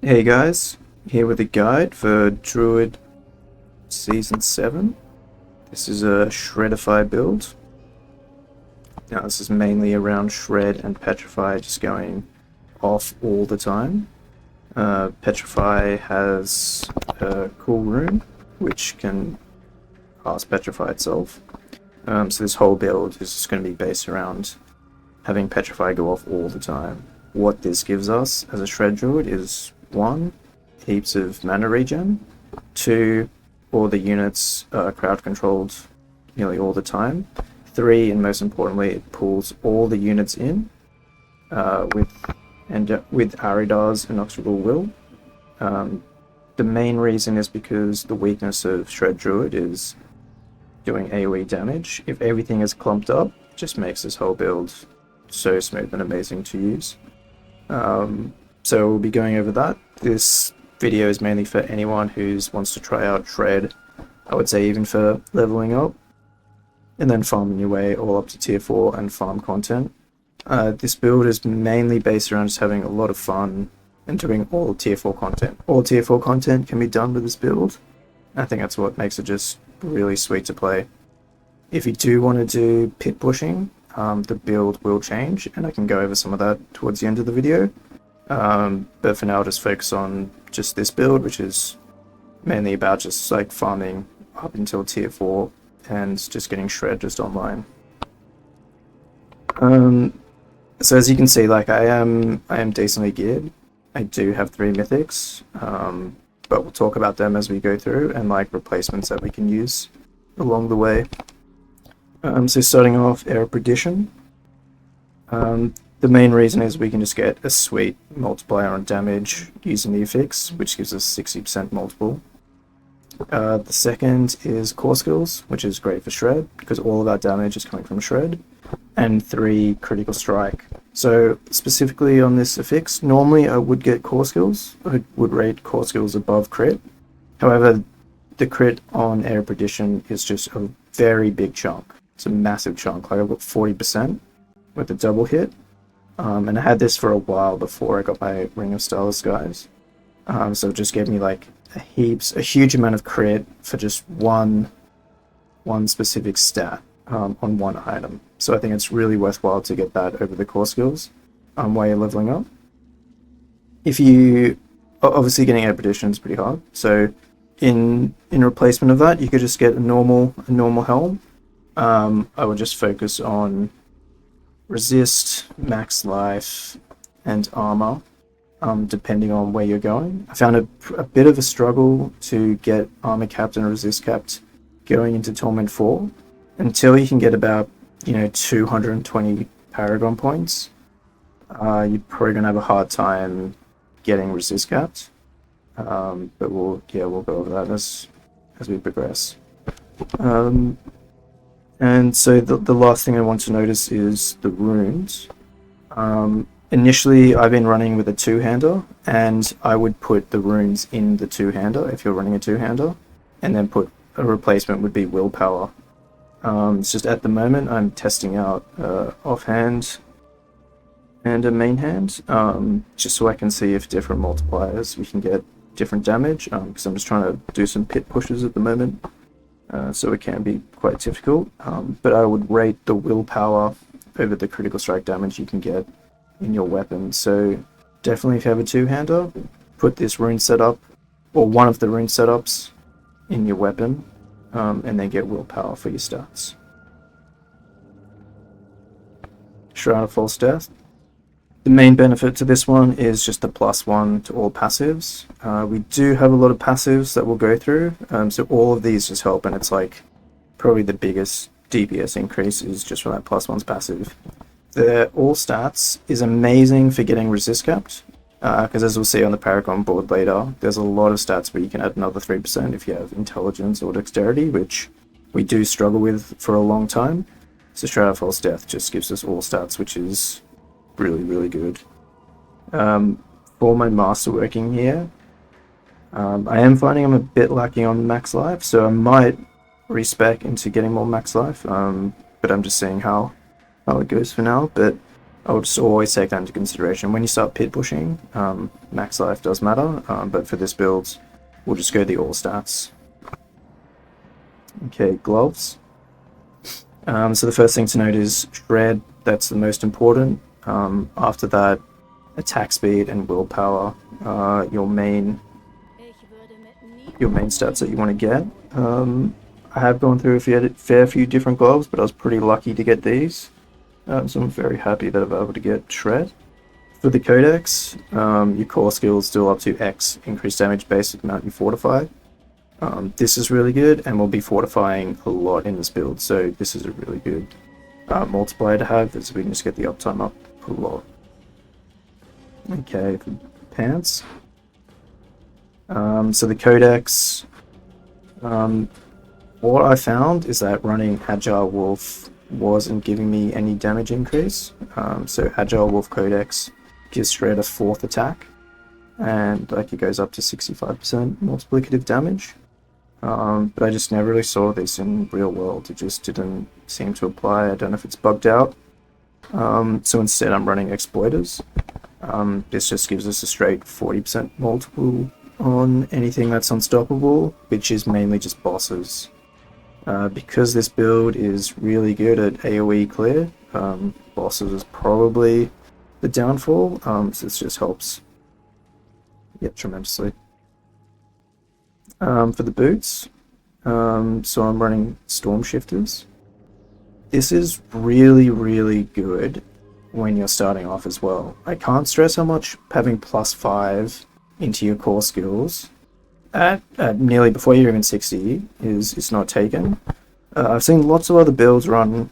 Hey guys, here with a guide for Druid Season 7. This is a Shredtify build. Now this is mainly around Shred and Petrify just going off all the time. Petrify has a cool rune, which can cast Petrify itself. So this whole build is just going to be based around having Petrify go off all the time. What this gives us as a Shred Druid is 1, heaps of mana regen, 2, all the units are crowd controlled nearly all the time, 3, and most importantly, it pulls all the units in with Aridar's Inexorable Will. The main reason is because the weakness of Shred Druid is doing AoE damage. If everything is clumped up, it just makes this whole build so smooth and amazing to use. So we'll be going over that. This video is mainly for anyone who wants to try out Shred, I would say even for leveling up, and then farming your way all up to tier 4 and farm content. This build is mainly based around just having a lot of fun and doing all tier 4 content. All tier 4 content can be done with this build. I think that's what makes it just really sweet to play. If you do want to do pit pushing, the build will change, and I can go over some of that towards the end of the video. But for now I'll just focus on just this build, which is mainly about just like farming up until tier 4 and just getting Shred just online. So as you can see, like I am decently geared. I do have 3 mythics, but we'll talk about them as we go through and like replacements that we can use along the way. So starting off, Air of Perdition. The main reason is we can just get a sweet multiplier on damage using the affix, which gives us 60% multiple. The second is Core Skills, which is great for Shred, because all of our damage is coming from Shred. And 3, Critical Strike. So specifically on this affix, normally I would get Core Skills. I would rate Core Skills above crit. However, the crit on Air of Perdition is just a very big chunk. It's a massive chunk, like I've got 40% with a double hit. And I had this for a while before I got my Ring of Starless Skies. So it just gave me like a huge amount of crit for just one specific stat on one item. So I think it's really worthwhile to get that over the core skills while you're leveling up. If you obviously getting Air Perdition is pretty hard. So in replacement of that, you could just get a normal helm. I would just focus on resist, max life, and armor, depending on where you're going. I found a bit of a struggle to get armor capped and resist capped going into Torment 4 until you can get about 220 Paragon points. You're probably gonna have a hard time getting resist capped, but we'll go over that as we progress. And so the last thing I want to notice is the runes. Initially, I've been running with a 2-hander, and I would put the runes in the 2-hander if you're running a 2-hander, and then put a replacement would be Willpower. It's just at the moment I'm testing out offhand and a main hand, just so I can see if different multipliers we can get different damage, because I'm just trying to do some pit pushes at the moment. So it can be quite difficult, but I would rate the willpower over the critical strike damage you can get in your weapon. So definitely if you have a 2-hander, put this rune setup, or one of the rune setups, in your weapon, and then get willpower for your stats. Shroud of False Death. The main benefit to this one is just the +1 to all passives. We do have a lot of passives that we'll go through, so all of these just help, and it's like probably the biggest DPS increase is just from that +1's passive. The all stats is amazing for getting resist capped, because as we'll see on the Paragon board later, there's a lot of stats where you can add another 3% if you have intelligence or dexterity, which we do struggle with for a long time. So Shroud of False Death just gives us all stats, which is really good. For my masterworking here, I am finding I'm a bit lacking on max life, so I might respec into getting more max life, but I'm just seeing how it goes for now. But I would just always take that into consideration. When you start pit pushing, max life does matter, but for this build, we'll just go the all stats. Okay, gloves. So the first thing to note is shred, that's the most important. After that, attack speed and willpower are your main stats that you want to get. I have gone through a fair few different gloves, but I was pretty lucky to get these. So I'm very happy that I'm able to get shred. For the codex, your core skills do up to X increased damage basic amount you fortify. This is really good, and we'll be fortifying a lot in this build, so this is a really good multiplier to have, as we can just get the uptime up a lot. Okay, for pants. So the codex, what I found is that running Agile Wolf wasn't giving me any damage increase. So Agile Wolf Codex gives Shred a 4th attack, and like it goes up to 65% multiplicative damage. But I just never really saw this in real world. It just didn't seem to apply. I don't know if it's bugged out. So instead I'm running Exploiters. This just gives us a straight 40% multiple on anything that's unstoppable, which is mainly just bosses. Because this build is really good at AoE clear, bosses is probably the downfall, so this just helps tremendously. For the boots, so I'm running Storm Shifters. This is really, really good when you're starting off as well. I can't stress how much having +5 into your core skills at nearly before you're even 60 is not taken. I've seen lots of other builds run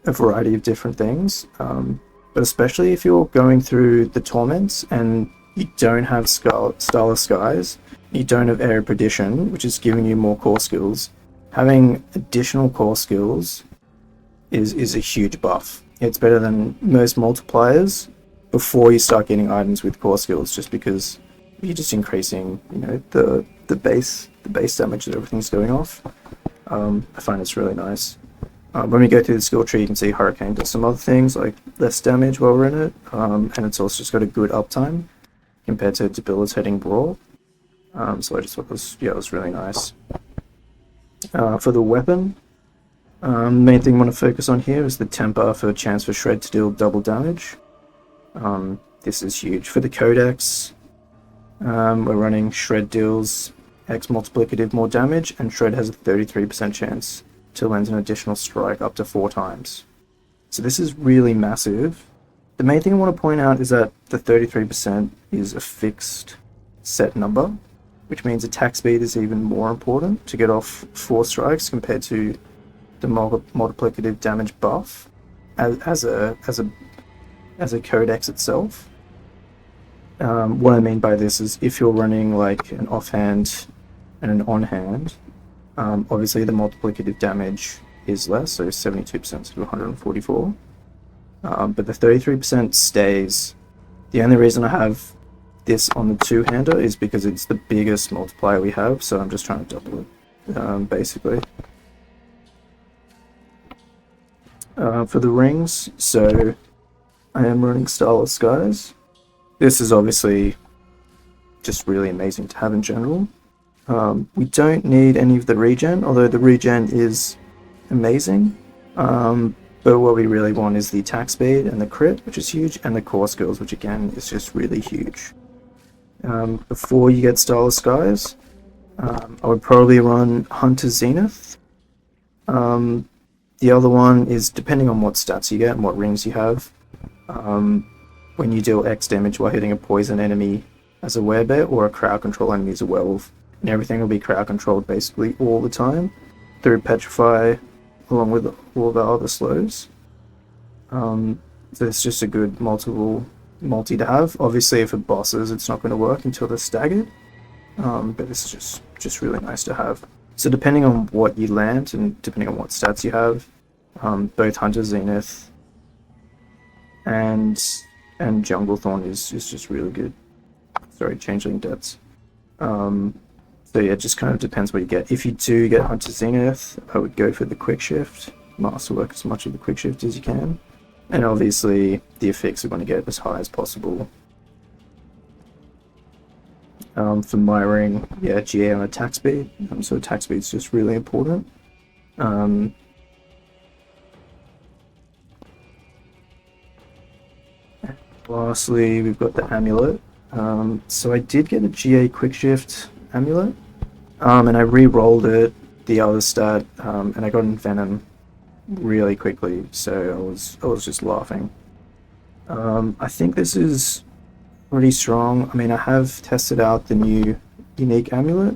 a variety of different things, but especially if you're going through the Torments and you don't have Starless Skies, you don't have Area Perdition, which is giving you more core skills. Having additional core skills is a huge buff. It's better than most multipliers before you start getting items with core skills, just because you're just increasing, the base damage that everything's going off. I find it's really nice. When we go through the skill tree, you can see Hurricane does some other things like less damage while we're in it, and it's also just got a good uptime compared to Debilitating Brawl. So I just thought it was really nice. For the weapon, the main thing I want to focus on here is the temper for a chance for Shred to deal double damage. This is huge. For the Codex, we're running Shred deals X multiplicative more damage, and Shred has a 33% chance to land an additional strike up to 4 times. So this is really massive. The main thing I want to point out is that the 33% is a fixed set number, which means attack speed is even more important to get off 4 strikes compared to the multiplicative damage buff as a codex itself. What I mean by this is if you're running like an offhand and an on-hand, obviously the multiplicative damage is less, so 72% to 144. But the 33% stays. The only reason I have this on the two-hander is because it's the biggest multiplier we have, so I'm just trying to double it, basically. For the rings, so I am running Starless Skies. This is obviously just really amazing to have in general. We don't need any of the regen, although the regen is amazing. But what we really want is the attack speed and the crit, which is huge, and the core skills, which again is just really huge. Before you get Starless Skies, I would probably run Hunter Zenith. The other one is depending on what stats you get and what rings you have. When you deal X damage while hitting a poison enemy as a werebear or a crowd control enemy as a werewolf, and everything will be crowd controlled basically all the time through Petrify along with all of our other slows. So it's just a good multi to have. Obviously if it bosses it's not going to work until they're staggered, but this is just really nice to have. So depending on what you land and depending on what stats you have, both Hunter Zenith and Jungle Thorn is just really good. Sorry, Changeling Depths. So yeah, it just kind of depends what you get. If you do get Hunter Zenith, I would go for the quick shift. Masterwork as much of the quick shift as you can. And obviously the effects are going to get as high as possible. For my ring, yeah, GA on attack speed. So attack speed is just really important. Lastly, we've got the amulet. So I did get a GA quick shift amulet, and I re-rolled it, the other stat, and I got Envenom really quickly. So I was just laughing. I think this is pretty strong. I mean, I have tested out the new unique amulet,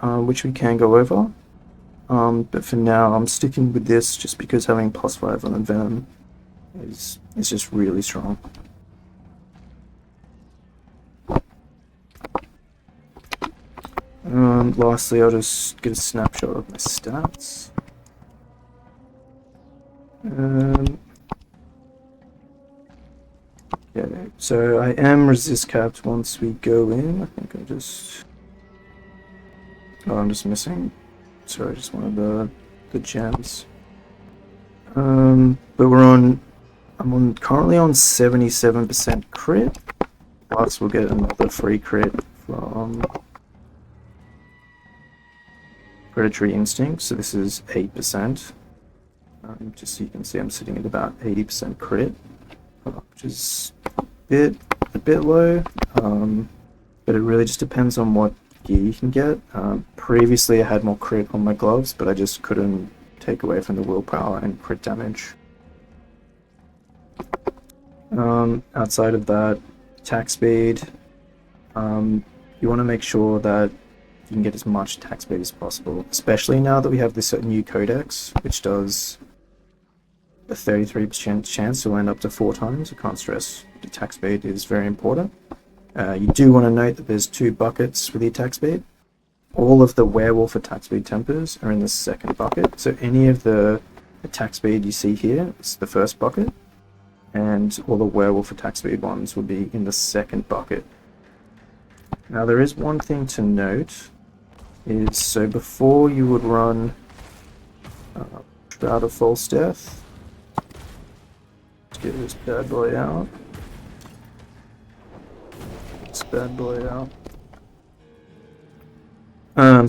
which we can go over. But for now, I'm sticking with this just because having +5 on Envenom is just really strong. Lastly, I'll just get a snapshot of my stats. Okay, so I am resist capped once we go in. I think I'm just missing. Sorry, just one of the gems. But I'm currently on 77% crit. Plus we'll get another free crit from Predatory Instinct, so this is 8%. Just so you can see, I'm sitting at about 80% crit, which is a bit low, but it really just depends on what gear you can get. Previously I had more crit on my gloves, but I just couldn't take away from the willpower and crit damage. Outside of that, attack speed, you want to make sure that you can get as much attack speed as possible, especially now that we have this new codex, which does a 33% chance to land up to 4 times. I can't stress attack speed is very important. You do want to note that there's 2 buckets for the attack speed. All of the werewolf attack speed tempers are in the second bucket, so any of the attack speed you see here is the first bucket, and all the werewolf attack speed ones will be in the second bucket. Now there is one thing to note, is so before you would run Shroud of False Death, let's get this bad boy out.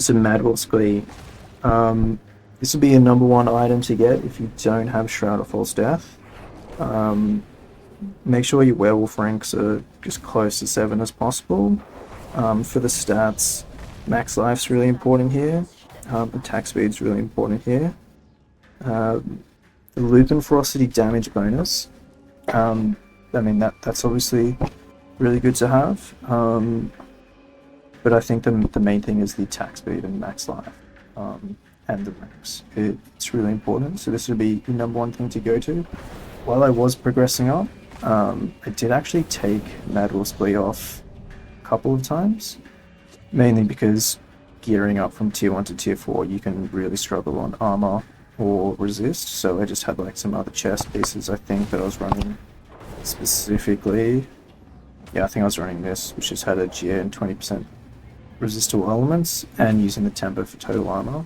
So Madwolf's Glee. This will be a #1 item to get if you don't have Shroud of False Death. Make sure your werewolf ranks are just close to 7 as possible. For the stats, max life's really important here. Attack speed's really important here. The Lupin Ferocity damage bonus. I mean that's obviously really good to have. But I think the main thing is the attack speed and max life, and the ranks. It's really important. So this would be the #1 thing to go to. While I was progressing up, I did actually take Madwolf's Glee off a couple of times, mainly because gearing up from tier 1 to tier 4, you can really struggle on armor or resist. So I just had like some other chest pieces, I think, that I was running specifically. Yeah, I think I was running this, which just had a GA and 20% resist to elements, and using the tempo for total armor.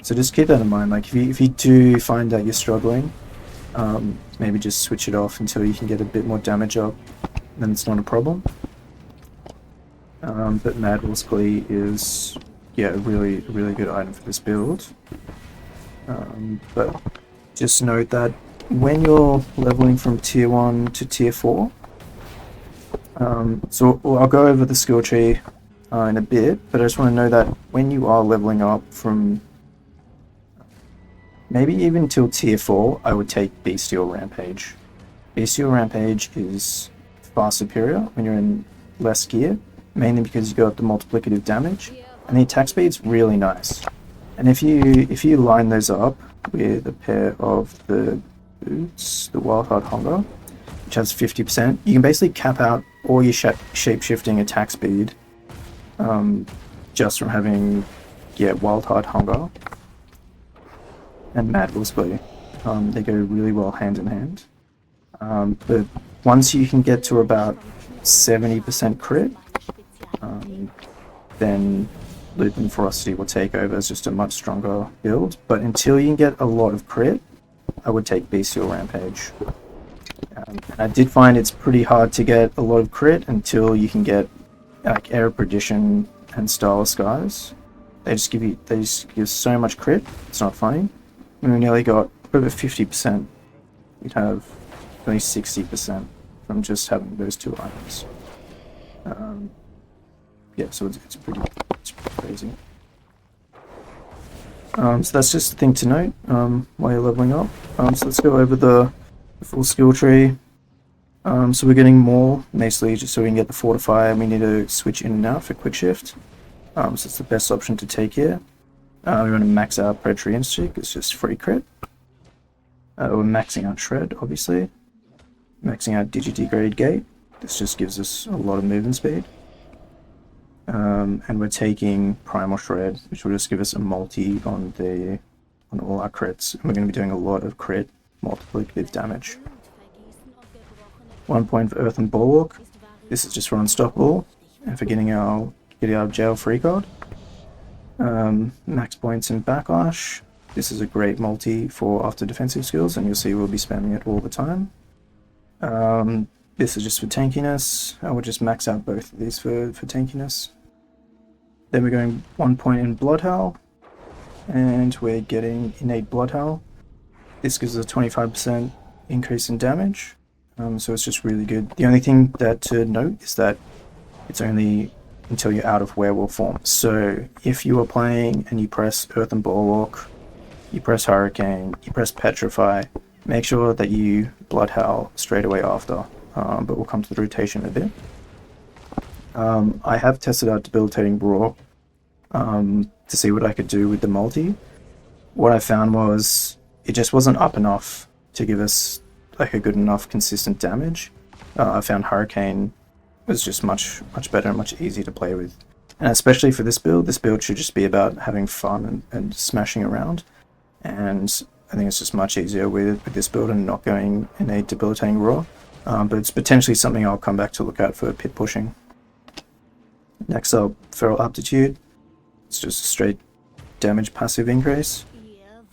So just keep that in mind. Like if you do find that you're struggling, maybe just switch it off until you can get a bit more damage up, then it's not a problem. But Madwolf's Glee is, yeah, a really good item for this build. But just note that when you're leveling from tier 1 to tier 4, so I'll go over the skill tree in a bit, but I just want to know that when you are leveling up from maybe even till tier 4, I would take Bestial Rampage. Bestial Rampage is far superior when you're in less gear, mainly because you got the multiplicative damage, and the attack speed's really nice. And if you line those up with a pair of the boots, the Wild Heart Hunger, which has 50%, you can basically cap out all your shape-shifting attack speed just from having, yeah, Wild Heart Hunger and Madwolf's Glee. They go really well hand in hand. But once you can get to about 70% crit, then Lupin Ferocity will take over as just a much stronger build. But until you can get a lot of crit, I would take Bestial Rampage. And I did find it's pretty hard to get a lot of crit until you can get like Air of Perdition and Starless Skies. They just give so much crit, it's not funny. And we nearly got over 50%. We'd have only 60% from just having those two items. Yeah, so it's pretty crazy. So that's just the thing to note while you're leveling up. So let's go over the full skill tree. So we're getting more, basically just so we can get the Fortify, and we need to switch in and out for quick shift. So it's the best option to take here. We want to max out Predatory Instinct, it's just free crit. We're maxing out Shred, obviously. Maxing out Digi-Degrade Gate, this just gives us a lot of movement speed. And we're taking Primal Shred, which will just give us a multi on all our crits. And we're going to be doing a lot of crit multiplicative damage. 1 point for Earth and Bulwark. This is just for Unstoppable and for getting out of jail free card. Max points in Backlash. This is a great multi for after defensive skills, and you'll see we'll be spamming it all the time. This is just for tankiness. I would just max out both of these for tankiness. Then we're going 1 point in Bloodhowl, and we're getting innate Bloodhowl. This gives us a 25% increase in damage, so it's just really good. The only thing that to note is that it's only until you're out of werewolf form. So if you are playing and you press Earth and Bulwark, you press Hurricane, you press Petrify, make sure that you Bloodhowl straight away after, but we'll come to the rotation in a bit. I have tested out Debilitating Roar to see what I could do with the multi. What I found was it just wasn't up enough to give us like a good enough consistent damage. I found Hurricane was just much better and much easier to play with. And especially for this build should just be about having fun and smashing around. And I think it's just much easier with this build and not going in a Debilitating Roar. But it's potentially something I'll come back to look at for pit pushing. Next up, Feral Aptitude. It's just a straight damage passive increase.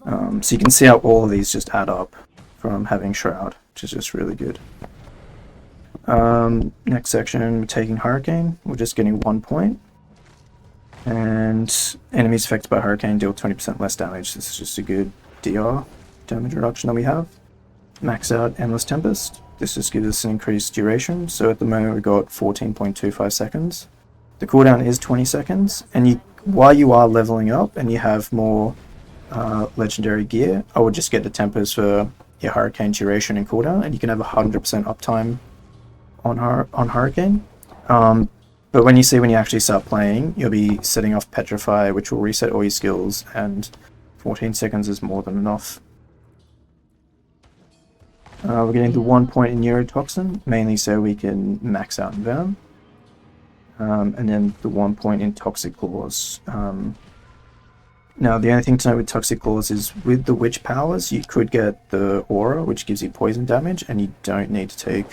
So you can see how all of these just add up from having Shroud, which is just really good. Next section, we're taking Hurricane. We're just getting 1 point. And enemies affected by Hurricane deal 20% less damage. This is just a good DR damage reduction that we have. Max out Endless Tempest. This just gives us an increased duration. So at the moment we've got 14.25 seconds. The cooldown is 20 seconds. And while you are leveling up and you have more legendary gear, I would just get the Tempest for your Hurricane duration and cooldown, and you can have 100% uptime on Hurricane. But when you actually start playing, you'll be setting off Petrify, which will reset all your skills, and 14 seconds is more than enough. We're getting the 1 point in Neurotoxin, mainly so we can max out Venom. And then the 1 point in Toxic Claws. Now, the only thing to note with Toxic Claws is with the Witch powers, you could get the Aura, which gives you poison damage, and you don't need to take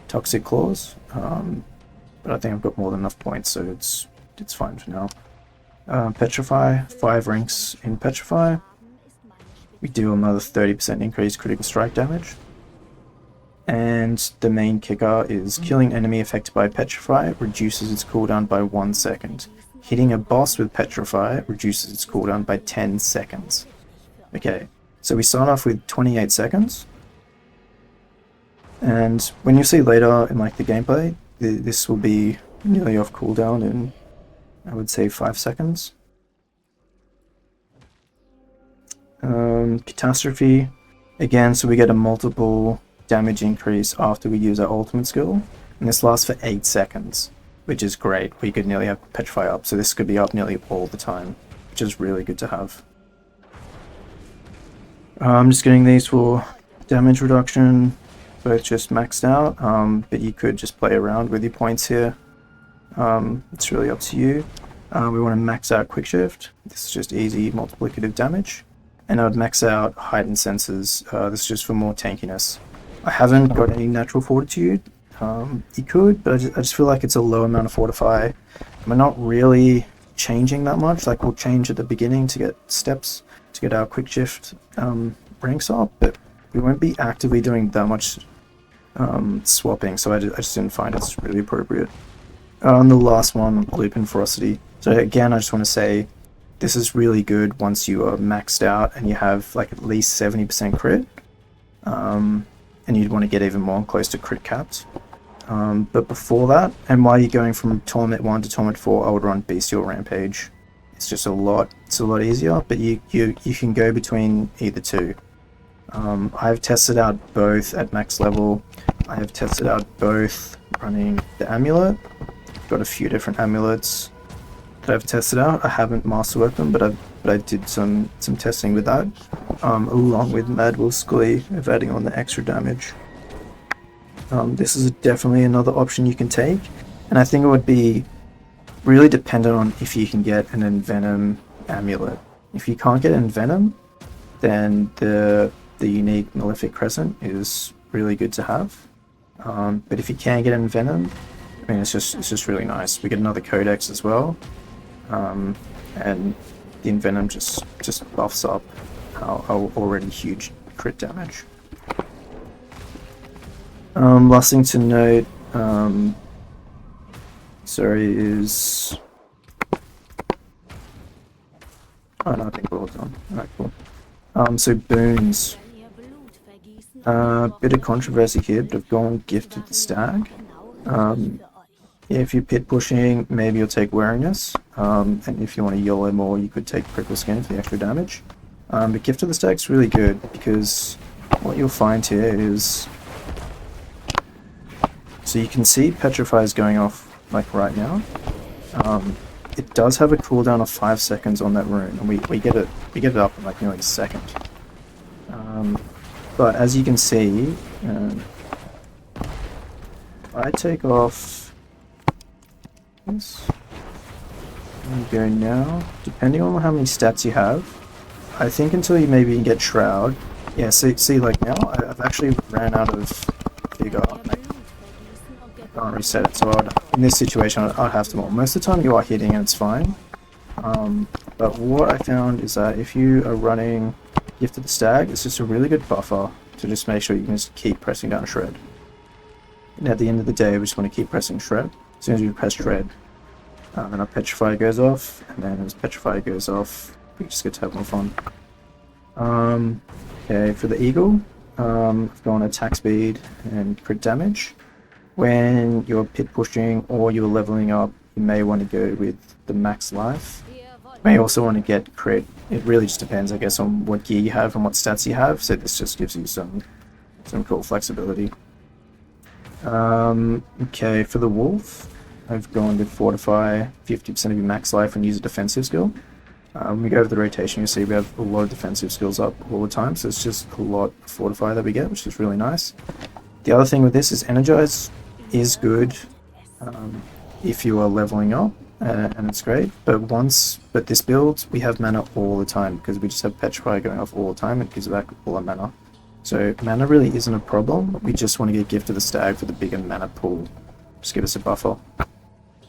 Toxic Claws. But I think I've got more than enough points, so it's fine for now. Petrify, 5 ranks in Petrify. We do another 30% increased critical strike damage. And the main kicker is killing enemy affected by Petrify reduces its cooldown by 1 second. Hitting a boss with Petrify reduces its cooldown by 10 seconds. Okay, so we start off with 28 seconds. And when you see later in like the gameplay, this will be nearly off cooldown in, I would say, 5 seconds. Catastrophe, again, so we get a multiple damage increase after we use our ultimate skill, and this lasts for 8 seconds, which is great. We could nearly have Petrify up, so this could be up nearly all the time, which is really good to have. I'm just getting these for damage reduction, both just maxed out, but you could just play around with your points here. It's really up to you. We want to max out Quick Shift. This is just easy multiplicative damage. And I would max out Heightened Senses. This is just for more tankiness. I haven't got any Natural Fortitude. You could, but I just feel like it's a low amount of Fortify. We're not really changing that much. Like, we'll change at the beginning to get steps, to get our Quick Shift ranks up, but we won't be actively doing that much swapping, so I just didn't find it's really appropriate. On the last one, Lupin Ferocity. So again, I just want to say, this is really good once you are maxed out and you have like at least 70% crit. And you'd want to get even more close to crit capped. But before that, and while you're going from Torment 1 to Torment 4, I would run Bestial Rampage. It's just a lot easier, but you can go between either two. I've tested out both at max level. I have tested out both running the amulet. Got a few different amulets that I've tested out. I haven't master weapon, but I did some testing with that, along with Mad Wolf's Glee of adding on the extra damage. This is definitely another option you can take, and I think it would be really dependent on if you can get an Envenom amulet. If you can't get Envenom, then the unique Malefic Crescent is really good to have. But if you can get Envenom, I mean, it's just really nice. We get another Codex as well. And the Envenom just buffs up our already huge crit damage. Last thing to note, is... Oh no, I think we're all done. Alright, cool. So boons. Bit of controversy here, but I've gone Gifted the Stag. Yeah, if you're pit pushing, maybe you'll take Wariness, and if you want to YOLO more, you could take Prickle Skin for the extra damage. But Gift of the Stag's really good, because what you'll find here is... So you can see Petrify is going off, like, right now. It does have a cooldown of 5 seconds on that rune, and we get it up in, like, nearly a second. But as you can see, I take off... This. There we go now. Depending on how many stats you have, I think until you maybe get Shroud. Yeah, see like now, I've actually ran out of figure. I can't reset it, so in this situation, I'd have to. Most of the time you are hitting and it's fine. But what I found is that if you are running Gift of the Stag, it's just a really good buffer to just make sure you can just keep pressing down Shred. And at the end of the day, we just want to keep pressing Shred. As soon as we press Shred, then our Petrify goes off, and then as Petrify goes off, we just get to have more fun. Okay, for the Eagle, I've gone attack speed and crit damage. When you're pit pushing or you're leveling up, you may want to go with the max life. You may also want to get crit. It really just depends, I guess, on what gear you have and what stats you have, so this just gives you some cool flexibility. Okay, for the Wolf, I've gone with Fortify 50% of your max life and use a defensive skill. When we go over the rotation, you see we have a lot of defensive skills up all the time, so it's just a lot of Fortify that we get, which is really nice. The other thing with this is Energize is good if you are leveling up, and it's great, but this build, we have mana all the time, because we just have Petrify going off all the time, and it gives back all our mana. So mana really isn't a problem, we just want to get Gift of the Stag for the bigger mana pool. Just give us a buffer.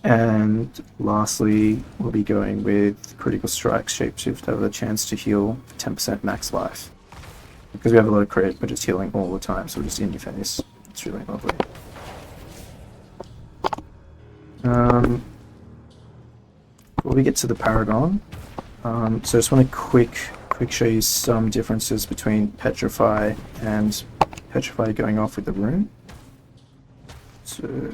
And lastly, we'll be going with Critical Strike Shapeshift to have a chance to heal for 10% max life. Because we have a lot of crit, we're just healing all the time, so we're just in your face. It's really lovely. Before we get to the Paragon, so I just want to quick show you some differences between Petrify and Petrify going off with the rune. So...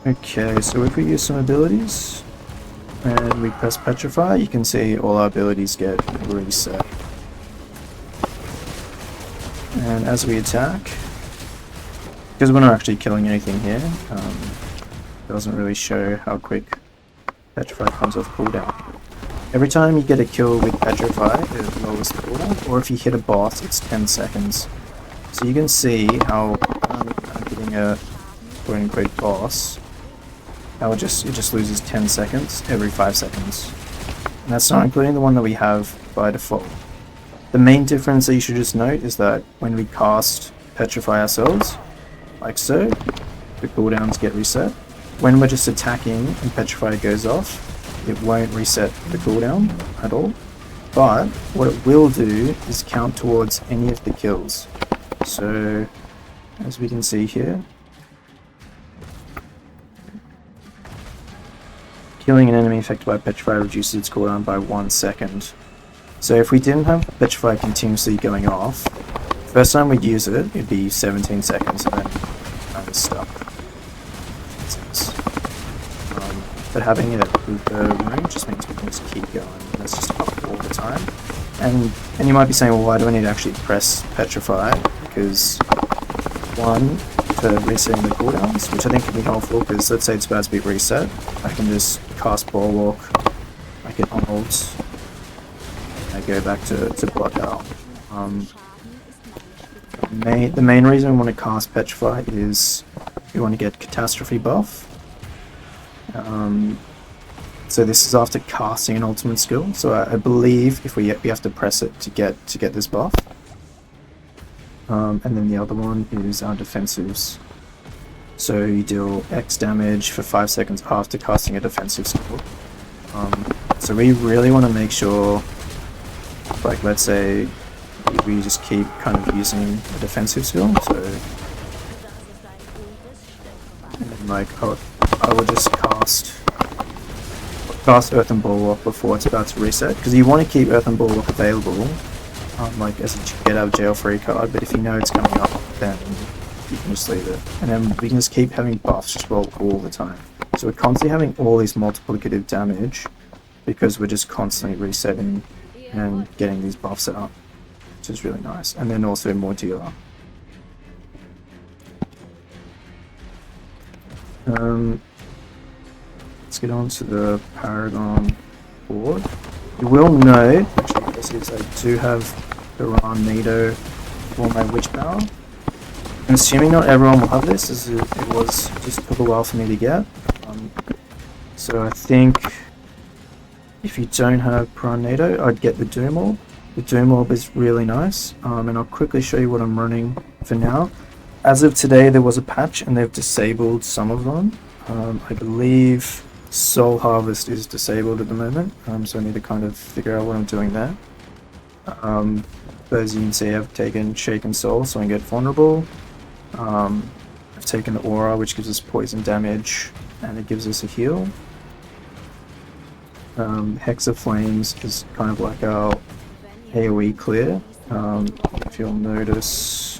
Okay, so if we use some abilities, and we press Petrify, you can see all our abilities get reset. And as we attack, because we're not actually killing anything here, it doesn't really show how quick Petrify comes off cooldown. Every time you get a kill with Petrify, it lowers the cooldown, or if you hit a boss, it's 10 seconds. So you can see how I'm hitting a quote-unquote boss, how it just loses 10 seconds every 5 seconds. And that's not including the one that we have by default. The main difference that you should just note is that when we cast Petrify ourselves, like so, the cooldowns get reset. When we're just attacking and Petrify goes off, it won't reset the cooldown at all. But what it will do is count towards any of the kills. So, as we can see here, killing an enemy affected by Petrify reduces its cooldown by 1 second. So if we didn't have Petrify continuously going off, first time we'd use it, it'd be 17 seconds and then kind of stuck. But having it with the rune just means we can just keep going. And it's just up all the time. And you might be saying, well, why do I need to actually press Petrify? Because one, for resetting the cooldowns, which I think can be helpful, because let's say it's about to be reset, I can just cast Bulwark, I can ult, and I go back to Bloodhowl. The main reason we want to cast Petrify is we want to get Catastrophe buff. So this is after casting an ultimate skill. So I believe if we have to press it to get this buff. And then the other one is our defensives. So you deal X damage for 5 seconds after casting a defensive skill. So we really want to make sure, like let's say we just keep kind of using a defensive skill. So and then, like I will just cast Earth and Bulwark before it's about to reset, because you want to keep Earth and Bulwark available, like as a get out of jail free card. But if you know it's coming up, then you can just leave it, and then we can just keep having buffs just roll all the time. So we're constantly having all these multiplicative damage because we're just constantly resetting and getting these buffs out, which is really nice. And then also more dealer. Let's get on to the Paragon board. You will note, actually this is, I do have the Ran Nado for my Witch Power. I'm assuming not everyone will have this, as it just took a while for me to get. So I think if you don't have Ran Nado, I'd get the Doom Orb. The Doom Orb is really nice, and I'll quickly show you what I'm running for now. As of today, there was a patch and they've disabled some of them. I believe Soul Harvest is disabled at the moment, so I need to kind of figure out what I'm doing there. But as you can see, I've taken Shaken Soul, so I can get vulnerable. I've taken the Aura, which gives us poison damage, and it gives us a heal. Hex of Flames is kind of like our AoE clear. If you'll notice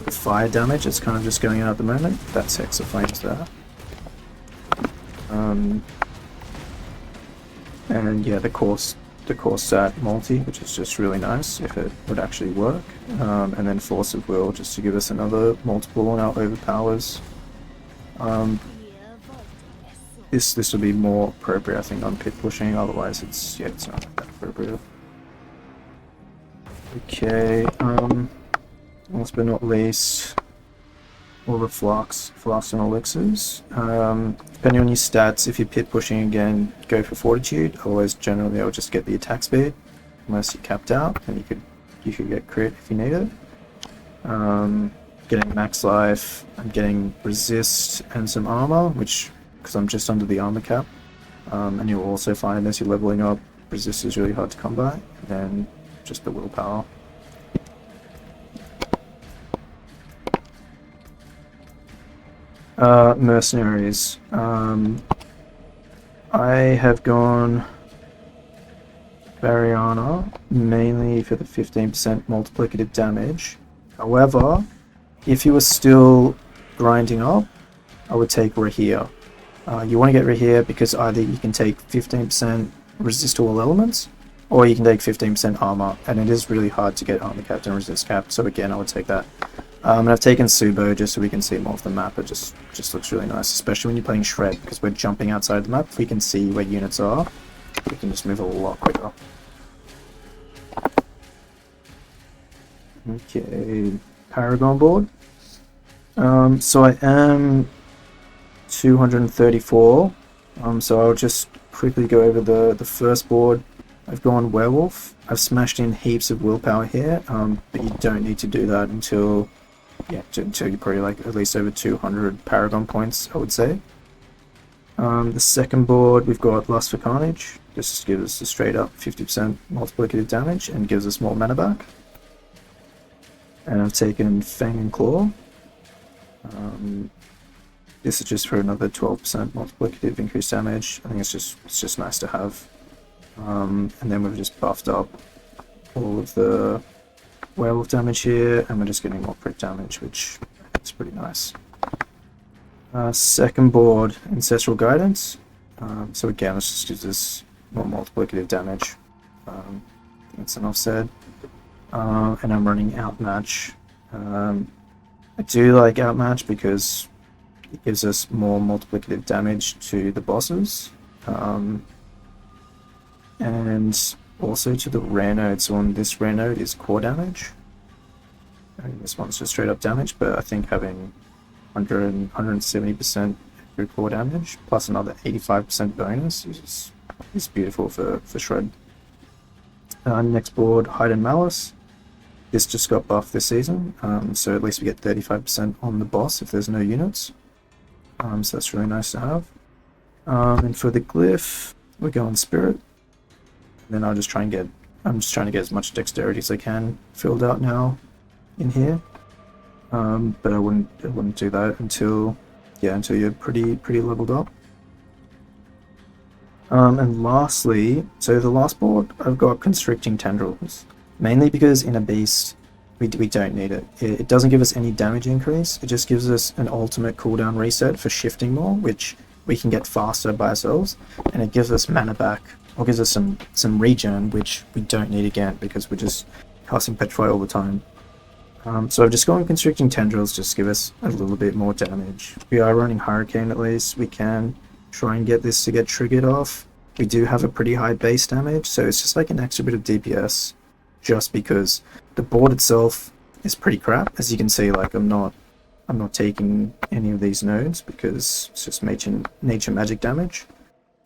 the fire damage, it's kind of just going out at the moment. That's Hex of Flames there. And yeah, the core stat multi, which is just really nice if it would actually work. And then Force of Will, just to give us another multiple on our overpowers. This would be more appropriate, I think, on pit pushing. Otherwise, it's not that appropriate. Okay. Last but not least, all the flasks and elixirs. Depending on your stats, if you're pit pushing again, go for Fortitude. Otherwise, generally, I'll just get the attack speed. Unless you're capped out, then you could get crit if you need it. Getting max life, I'm getting resist and some armor, which because I'm just under the armor cap. And you'll also find as you're leveling up, resist is really hard to come by. And then just the willpower. Mercenaries. I have gone Variana mainly for the 15% multiplicative damage. However, if you were still grinding up, I would take Rahir. You want to get Rahir because either you can take 15% resist to all elements, or you can take 15% armor, and it is really hard to get armor capped and resist capped, so again I would take that. And I've taken Subo just so we can see more of the map. It just looks really nice, especially when you're playing Shred, because we're jumping outside the map. If we can see where units are, we can just move a lot quicker. Okay, Paragon board. So I am 234. So I'll just quickly go over the first board. I've gone Werewolf. I've smashed in heaps of willpower here, but you don't need to do that until you're probably like at least over 200 Paragon points, I would say. The second board, we've got Lust for Carnage. This just gives us a straight up 50% multiplicative damage and gives us more mana back. And I've taken Fang and Claw. This is just for another 12% multiplicative increased damage. I think it's just nice to have. And then we've just buffed up all of the werewolf damage here, and we're just getting more crit damage, which is pretty nice. Second board, Ancestral Guidance. So again, this just gives us more multiplicative damage. That's enough said. And I'm running Outmatch. I do like Outmatch because it gives us more multiplicative damage to the bosses. And also to the rare nodes. So on this rare node is core damage. I mean, this one's just straight up damage, but I think having 170% good core damage plus another 85% bonus is beautiful for Shred. Next board, Hide and Malice. This just got buffed this season, so at least we get 35% on the boss if there's no units. So that's really nice to have. And for the glyph, we're going Spirit. And then I'm just trying to get as much dexterity as I can filled out now in here. But I wouldn't do that until you're pretty leveled up. And lastly, so the last board, I've got Constricting Tendrils, mainly because in a beast we don't need it. It doesn't give us any damage increase. It just gives us an ultimate cooldown reset for shifting more, which we can get faster by ourselves, and it gives us mana back, or gives us some regen, which we don't need again because we're just casting Petrify all the time. So I've just gone Constricting Tendrils just to give us a little bit more damage. We are running Hurricane at least. We can try and get this to get triggered off. We do have a pretty high base damage, so it's just like an extra bit of DPS just because the board itself is pretty crap. As you can see, like I'm not taking any of these nodes because it's just nature magic damage.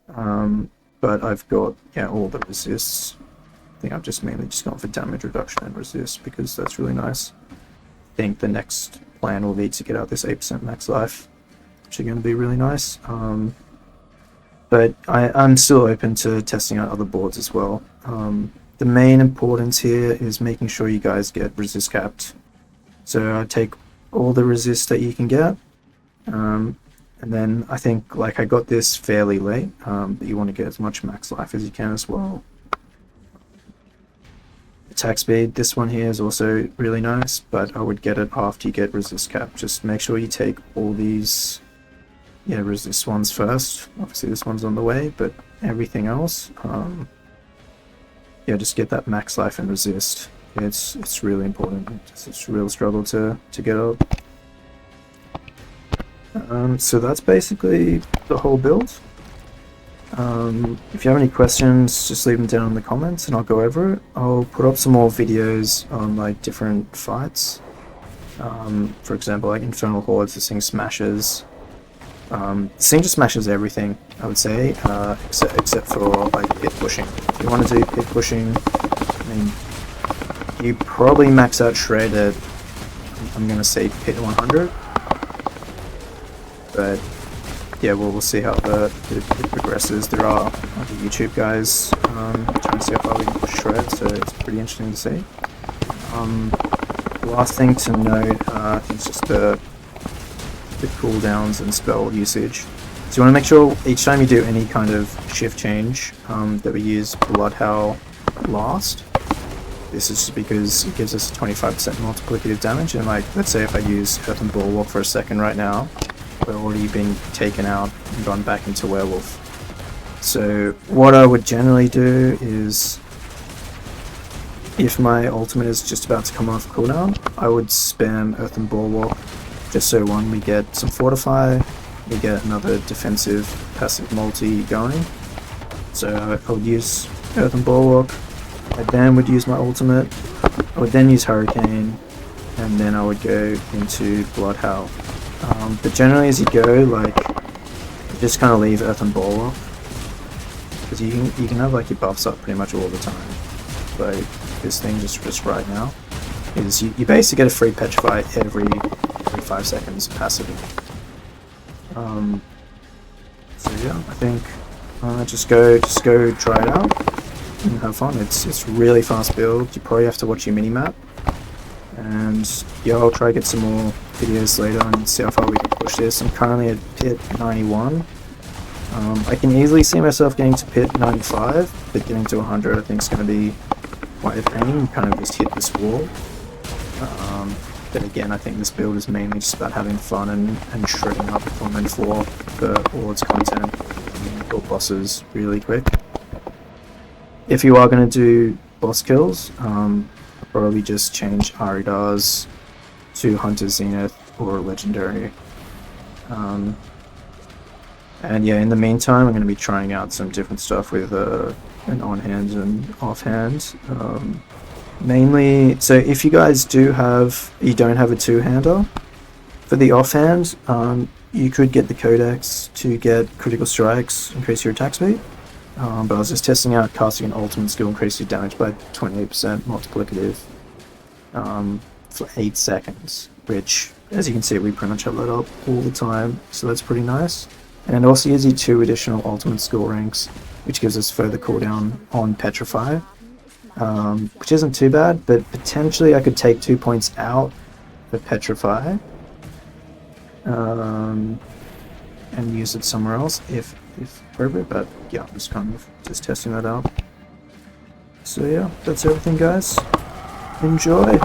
But I've got all the resists. I think I've just mainly gone for damage reduction and resist because that's really nice. I think the next plan will be to get out this 8% max life, which are going to be really nice. But I'm still open to testing out other boards as well. The main importance here is making sure you guys get resist capped. So I take all the resist that you can get. And then I think like I got this fairly late, but you want to get as much max life as you can as well. Attack speed, this one here is also really nice, but I would get it after you get resist cap. Just make sure you take all these resist ones first. Obviously this one's on the way, but everything else, just get that max life and resist. It's really important. It's a real struggle to get up. So that's basically the whole build. If you have any questions, just leave them down in the comments and I'll go over it. I'll put up some more videos on like different fights. For example, like Infernal Hordes, this thing smashes. This thing just smashes everything, I would say, except for like pit pushing. If you want to do pit pushing, I mean, you probably max out Shred at, I'm going to say pit 100. But yeah, we'll see how it progresses. There are other YouTube guys trying to see how far we can push Shred, so it's pretty interesting to see. The last thing to note is just the cooldowns and spell usage. So you want to make sure each time you do any kind of shift change that we use Blood Howl last. This is just because it gives us 25% multiplicative damage, and like, let's say if I use Earthen Bulwark for a second right now, we're already being taken out and gone back into Werewolf. So what I would generally do is, if my ultimate is just about to come off cooldown, I would spam Earthen Bulwark, just so one, we get some Fortify, we get another defensive passive multi going. So I would use Earthen Bulwark, I then would use my ultimate, I would then use Hurricane, and then I would go into Blood Howl. But generally as you go, like, you just kind of leave Earthen Bulwark, because you can have like your buffs up pretty much all the time. Like this thing just right now is you basically get a free Petrify every 5 seconds passively. So yeah, I think just go try it out and have fun. It's really fast build. You probably have to watch your mini map, and yeah, I'll try to get some more videos later and see how far we can push this. I'm currently at pit 91. I can easily see myself getting to pit 95, but getting to 100 I think is going to be quite a pain. You kind of just hit this wall. But again, I think this build is mainly just about having fun and shredding up Common 4 for all its content and kill bosses really quick. If you are going to do boss kills, I'll probably just change Aridas to Hunter Zenith or Legendary. And yeah, in the meantime, I'm going to be trying out some different stuff with an on-hand and off-hand. Mainly, so if you guys don't have a two-hander, for the offhand, you could get the codex to get critical strikes, increase your attack speed. But I was just testing out casting an ultimate skill, increase your damage by 28% multiplicative for 8 seconds, which, as you can see, we pretty much have that up all the time, so that's pretty nice. And it also gives you 2 additional ultimate skill ranks, which gives us further cooldown on Petrify. Which isn't too bad, but potentially I could take 2 points out for Petrify and use it somewhere else if appropriate, but yeah, I'm just kind of just testing that out. So yeah, that's everything guys. Enjoy!